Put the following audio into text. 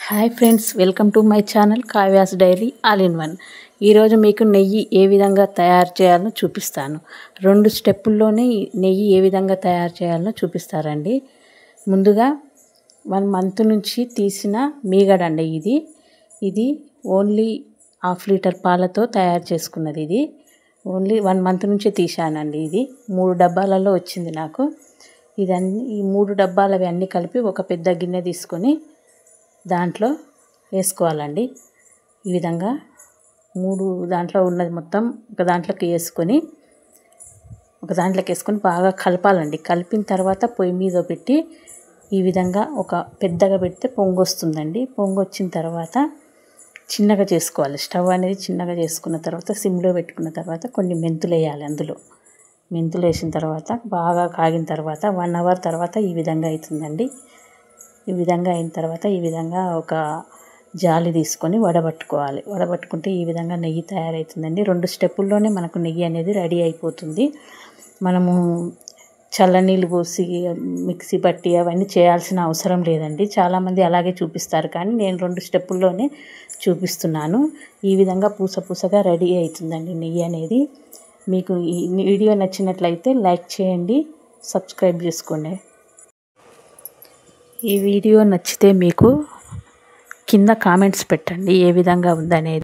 Hi friends, welcome to my channel Kavya's diary all in one. ఈరోజు మీకు నెయ్యి ఏ విధంగా తయారు చేయాలో చూపిస్తాను. 2 స్టెప్పుల్లోనే నెయ్యి ఏ విధంగా తయారు చేయాలో చూపిస్తారండి. ముందుగా 1 మంత్ నుంచి తీసిన మీగడండి ఇది ఓన్లీ 1/2 లీటర్ పాలతో తయారు చేసుకున్నది. ఇది ఓన్లీ 1 మంత్ నుంచి తీశానండి. ఇది 3 డబ్బాలలో వచ్చింది నాకు. ఇదన్నీ ఈ 3 డబ్బాలవి అన్నీ కలిపి ఒక పెద్ద గిన్నె తీసుకొని దాంట్లో వేసుకోవాలండి. ఈ విధంగా 3 దాంట్లో ఉన్నది మొత్తం ఒక దాంట్లోకి వేసుకొని బాగా కలపాలండి. కలిపిన తర్వాత పొయ్యి మీద పెట్టి ఈ విధంగా ఒక పెద్దగా పెడితే పొంగు వస్తుందండి. పొంగు వచ్చిన తర్వాత చిన్నగా చేసుకోవాలి. స్టవ్ అనేది చిన్నగా చేసుకున్న తర్వాత సిమ్లో పెట్టుకున్న తర్వాత కొన్ని మెంతులు వేయాలి. అందులో మెంతులు వేసిన తర్వాత బాగా కాగిన తర్వాత 1 అవర్ తర్వాత ఈ విధంగా అవుతుందండి. ఈ విధంగా అయిన తర్వాత ఈ విధంగా ఒక జాలి తీసుకొని వడబట్టుకోవాలి. వడబట్టుకుంటే ఈ విధంగా నెయ్యి తయారవుతుందండి. 2 స్టెప్పుల్లోనే మనకు నెయ్యి అనేది రెడీ అయిపోతుంది. మనము చల్లనీళ్ళు పోసి మిక్సీ పట్టి అవన్నీ చేయాల్సిన అవసరం లేదండి. చాలామంది అలాగే చూపిస్తారు, కానీ నేను 2 స్టెప్పుల్లోనే చూపిస్తున్నాను. ఈ విధంగా పూసగా రెడీ అవుతుందండి నెయ్యి అనేది. మీకు ఈ వీడియో నచ్చినట్లయితే లైక్ చేయండి, సబ్స్క్రైబ్ చేసుకోండి. ఈ వీడియో నచ్చితే మీకు కింద కామెంట్స్ పెట్టండి ఏ విధంగా ఉందనేది.